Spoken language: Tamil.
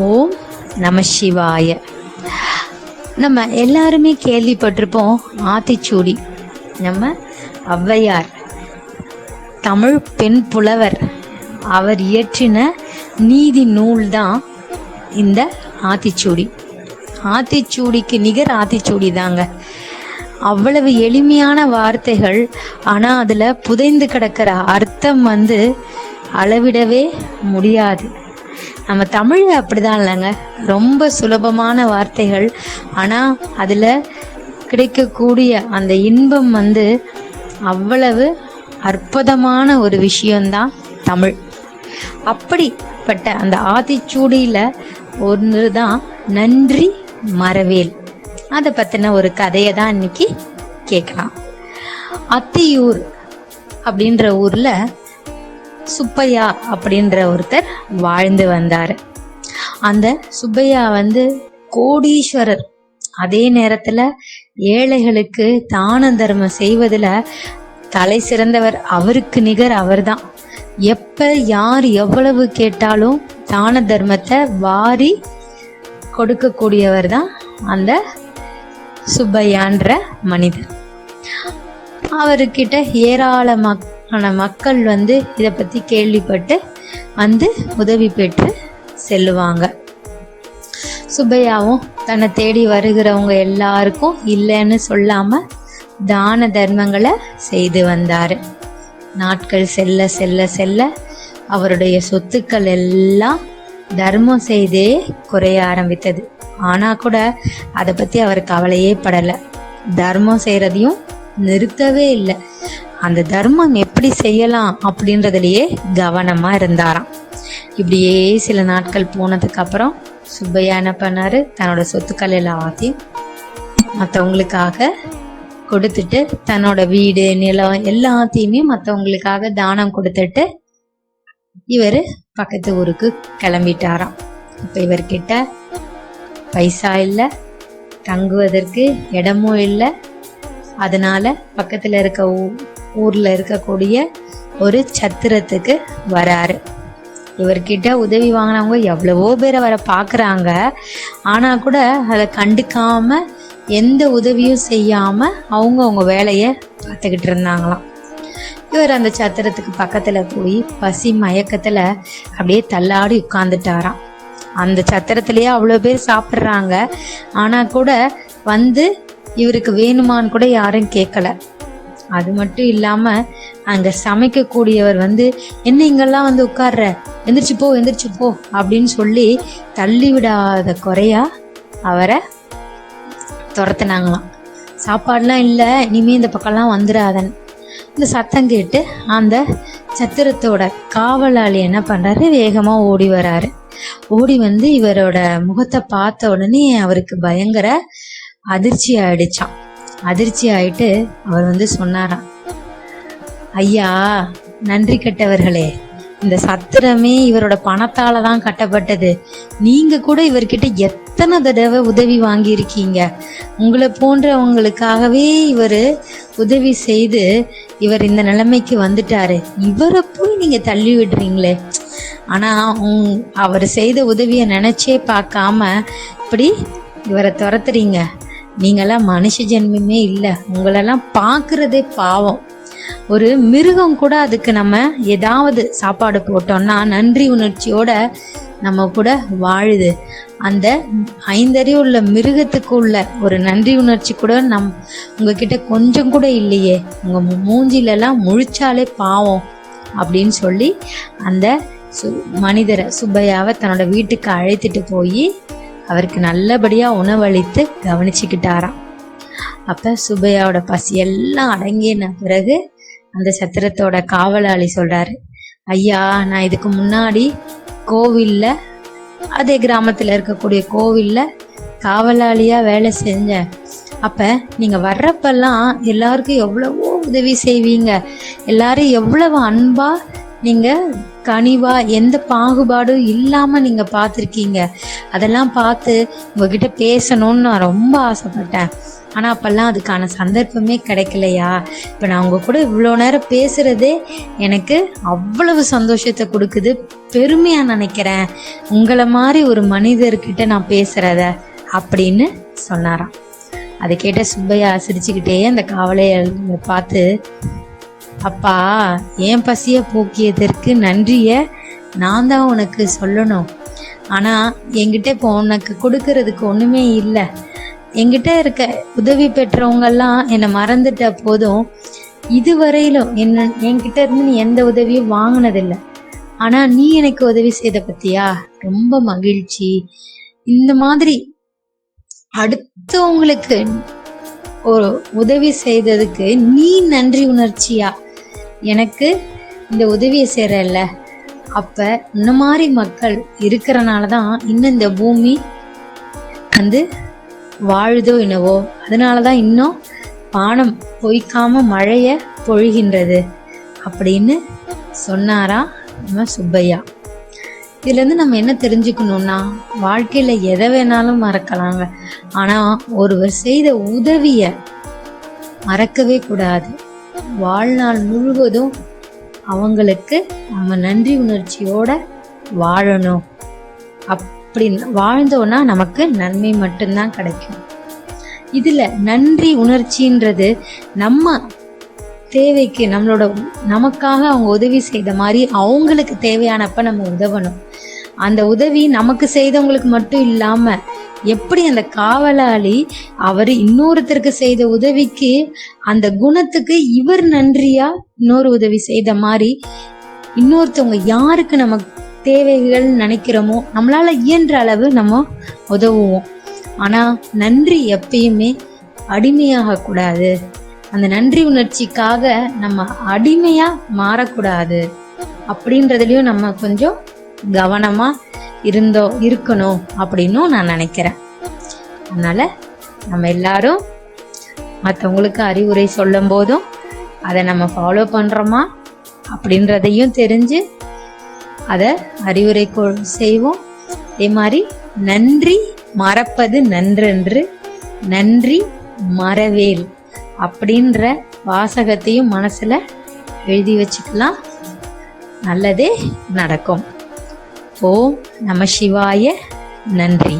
ஓம் நம சிவாய. நம்ம எல்லாருமே கேள்விப்பட்டிருப்போம் ஆத்திச்சூடி. நம்ம ஔவையார் தமிழ் பெண் புலவர், அவர் இயற்றின நீதி நூல் தான் இந்த ஆத்திச்சூடி. ஆத்திச்சூடிக்கு நிகர் ஆத்திச்சூடி தாங்க. அவ்வளவு எளிமையான வார்த்தைகள், ஆனால் அதில் புதைந்து கிடக்கிற அர்த்தம் அளவிடவே முடியாது. நம்ம தமிழ் அப்படிதான் இல்லைங்க, ரொம்ப சுலபமான வார்த்தைகள், ஆனால் அதில் கிடைக்கக்கூடிய அந்த இன்பம் அவ்வளவு அற்புதமான ஒரு விஷயம்தான் தமிழ். அப்படிப்பட்ட அந்த ஆத்திச்சூடியில் ஒன்று தான் நன்றி மறவேல். அதை பற்றின ஒரு கதையை தான் இன்னைக்கு கேட்கலாம். அத்தியூர் அப்படின்ற ஊரில் சுப்பையா அப்படின்ற ஒருத்தர் வாழ்ந்து வந்தார். அந்த சுப்பையா கோடீஸ்வரர். அதே நேரத்தில் ஏழைகளுக்கு தான தர்மம் செய்வதில் தலை சிறந்தவர். அவருக்கு நிகர் அவர் தான். எப்போ யார் எவ்வளவு கேட்டாலும் தான தர்மத்தை வாரி கொடுக்கக்கூடியவர் தான் அந்த சுப்பையான்ற மனிதர். அவர்கிட்ட ஏராளமான மக்கள் இதை பற்றி கேள்விப்பட்டு உதவி பெற்று செல்லுவாங்க. சுப்பையாவும் தன்னை தேடி வருகிறவங்க எல்லாருக்கும் இல்லைன்னு சொல்லாம தான தர்மங்களை செய்து வந்தாரு. நாட்கள் செல்ல செல்ல செல்ல அவருடைய சொத்துக்கள் எல்லாம் தர்மம் செய்தே குறைய ஆரம்பித்தது. ஆனா கூட அதை பத்தி அவர் கவலையே படலை. தர்மம் செய்யறதையும் நிறுத்தவே இல்லை. அந்த தர்மம் எப்படி செய்யலாம் அப்படின்றதுலயே கவனமா இருந்தாராம். இப்படியே சில நாட்கள் போனதுக்கு அப்புறம் சுப்பையா என்ன பண்ணாரு, தன்னோட சொத்துக்கள் எல்லாத்தையும் மற்றவங்களுக்காக கொடுத்துட்டு, தன்னோட வீடு நிலம் எல்லாத்தையுமே மற்றவங்களுக்காக தானம் கொடுத்துட்டு இவர் பக்கத்து ஊருக்கு கிளம்பிட்டாராம். இப்ப இவர்கிட்ட பைசா இல்லை, தங்குவதற்கு இடமும் இல்லை. அதனால பக்கத்துல இருக்க ஊர்ல இருக்கக்கூடிய ஒரு சத்திரத்துக்கு வராரு. இவர்கிட்ட உதவி வாங்கினவங்க எவ்வளவோ பேர் அவரை பாக்குறாங்க. ஆனா கூட அதை கண்டுக்காம எந்த உதவியும் செய்யாம அவங்க வேலைய பார்த்துக்கிட்டு இருந்தாங்களாம். இவர் அந்த சத்திரத்துக்கு பக்கத்துல போய் பசி மயக்கத்துல அப்படியே தள்ளாடி உட்கார்ந்துட்டாராம். அந்த சத்திரத்திலேயே அவ்வளோ பேர் சாப்பிட்றாங்க. ஆனா கூட இவருக்கு வேணுமான்னு கூட யாரும் கேட்கல. அது மட்டும் இல்லாம அங்க சமைக்கக்கூடியவர் என்ன இங்கெல்லாம் உட்கார்ற, எந்திரிச்சு போ அப்படின்னு சொல்லி தள்ளி விடாத குறையா அவரை துரத்துனாங்களாம். சாப்பாடுலாம் இல்லை, இனிமே இந்த பக்கம்லாம் வந்துடாதன். இந்த சத்தம் கேட்டு அந்த சத்திரத்தோட காவலாளி என்ன பண்றாரு, வேகமா ஓடி வராரு. ஓடி இவரோட முகத்தை பார்த்த உடனே அவருக்கு பயங்கர அதிர்ச்சி ஆயிடுச்சான். அதிர்ச்சி ஆயிட்டு அவர் சொன்னாராம், ஐயா நன்றி கெட்டவர்களே, இந்த சத்திரமே இவரோட பணத்தால தான் கட்டப்பட்டது. நீங்க கூட இவர்கிட்ட எத்தனை தடவை உதவி வாங்கியிருக்கீங்க. உங்களை போன்றவங்களுக்காகவே இவர் உதவி செய்து இவர் இந்த நிலைமைக்கு வந்துட்டாரு. இவரை போய் நீங்க தள்ளி விடுறீங்களே. ஆனா அவர் செய்த உதவியை நினைச்சே பார்க்காம இப்படி இவரை துரத்துறீங்க. நீங்கெல்லாம் மனுஷ ஜென்மமே இல்லை, உங்களெல்லாம் பார்க்கறதே பாவம். ஒரு மிருகம் கூட அதுக்கு நம்ம ஏதாவது சாப்பாடு போட்டோம்னா நன்றி உணர்ச்சியோட நம்ம கூட வாழுது. அந்த ஐந்தறிவு உள்ள மிருகத்துக்கு உள்ள ஒரு நன்றி உணர்ச்சி கூட உங்ககிட்ட கொஞ்சம் கூட இல்லையே. உங்க மூஞ்சிலெல்லாம் முழிச்சாலே பாவம் அப்படின்னு சொல்லி அந்த மனிதரை சுப்பையாவை தன்னோட வீட்டுக்கு அழைத்துட்டு போய் அவருக்கு நல்லபடியா உணவளித்து கவனிச்சுக்கிட்டாராம். அப்ப சுப்பையாவோட பசி எல்லாம் அடங்கின பிறகு அந்த சத்திரத்தோட காவலாளி சொல்றாரு, ஐயா நான் இதுக்கு முன்னாடி கோவில்ல, அதே கிராமத்துல இருக்கக்கூடிய கோவில்ல காவலாளியா வேலை செஞ்சேன். அப்ப நீங்க வர்றப்பெல்லாம் எல்லாருக்கும் எவ்வளவோ உதவி செய்வீங்க. எல்லாரும் எவ்வளவு அன்பா நீங்க கனிவா எந்த பாகுபாடும் இல்லாம நீங்க பார்த்துருக்கீங்க. அதெல்லாம் பார்த்து உங்ககிட்ட பேசணும்னு நான் ரொம்ப ஆசைப்பட்டேன். ஆனால் அப்போல்லாம் அதுக்கான சந்தர்ப்பமே கிடைக்கலையா? இப்போ நான் உங்கள் கூட இவ்வளோ நேரம் பேசுகிறதே எனக்கு அவ்வளவு சந்தோஷத்தை கொடுக்குது, பெருமையாக நினைக்கிறேன் உங்களை மாதிரி ஒரு மனிதர்கிட்ட நான் பேசுகிறத அப்படின்னு சொன்னாராம். அதை கேட்ட சுப்பையா சிரிச்சுக்கிட்டே அந்த காவலையை பார்த்து, அப்பா, என் பசியை போக்கியதற்கு நன்றியை நான் தான் உனக்கு சொல்லணும். ஆனால் என்கிட்ட இப்போ உனக்கு கொடுக்கறதுக்கு ஒன்றுமே இல்லை. என்கிட்ட இருக்க உதவி பெற்றவங்கெல்லாம் என்னை மறந்துட்ட போதும் இதுவரையிலும் என்கிட்ட இருந்து நீ எந்த உதவியும் வாங்கினதில்லை. ஆனால் நீ எனக்கு உதவி செய்த பத்தியா, ரொம்ப மகிழ்ச்சி. இந்த மாதிரி அடுத்தவங்களுக்கு ஒரு உதவி செய்ததுக்கு நீ நன்றி உணர்ச்சியா எனக்கு இந்த உதவியை செய்யறல்ல, அப்ப இந்த மாதிரி மக்கள் இருக்கிறனால தான் இன்னும் இந்த பூமி வந்து வாழுதோ என்னவோ, அதனாலதான் இன்னும் வானம் பொய்க்காம மழைய பொழிகின்றது அப்படின்னு சொன்னாரா நம்ம சுப்பையா. இதுல இருந்து நம்ம என்ன தெரிஞ்சுக்கணும்னா, வாழ்க்கையில எதை வேணாலும் மறக்கலாங்க, ஆனா ஒருவர் செய்த உதவிய மறக்கவே கூடாது. வாழ்நாள் முழுவதும் அவங்களுக்கு நம்ம நன்றி உணர்ச்சியோட வாழணும். அப்படி வாழ்ந்தோன்னா நமக்கு நன்மை மட்டும்தான் கிடைக்கும். இதுல நன்றி உணர்ச்சின்றது நம்ம தேவைக்கு நமக்காக அவங்க உதவி செய்த மாதிரி அவங்களுக்கு தேவையானப்ப நம்ம உதவணும். அந்த உதவி நமக்கு செய்தவங்களுக்கு மட்டும் இல்லாம, எப்படி அந்த காவலாளி அவர் இன்னொருத்தருக்கு செய்த உதவிக்கு அந்த குணத்துக்கு இவர் நன்றியா இன்னொரு உதவி செய்த மாதிரி இன்னொருத்தவங்க யாருக்கு நம்ம தேவைகள் நினைக்கிறோமோ நம்மளால இயன்ற அளவு நம்ம உதவுவோம். ஆனா நன்றி எப்பயுமே அடிமையாக கூடாது. அந்த நன்றி உணர்ச்சிக்காக நம்ம அடிமையா மாறக்கூடாது அப்படின்றதுலயும் நம்ம கொஞ்சம் கவனமா இருக்கணும் அப்படின்னும் நான் நினைக்கிறேன். அதனால நம்ம எல்லாரும் மற்றவங்களுக்கு அறிவுரை சொல்லும் போதும் அதை நம்ம ஃபாலோ பண்றோமா அப்படின்றதையும் தெரிஞ்சு அதை அறிவுரை செய்வோம். அதே மாதிரி நன்றி மறப்பது நன்றென்று, நன்றி மறவேல் அப்படின்ற வாசகத்தையும் மனசுல எழுதி வச்சுக்கலாம். நல்லதே நடக்கும். ஓம் நம சிவாய. நன்றி.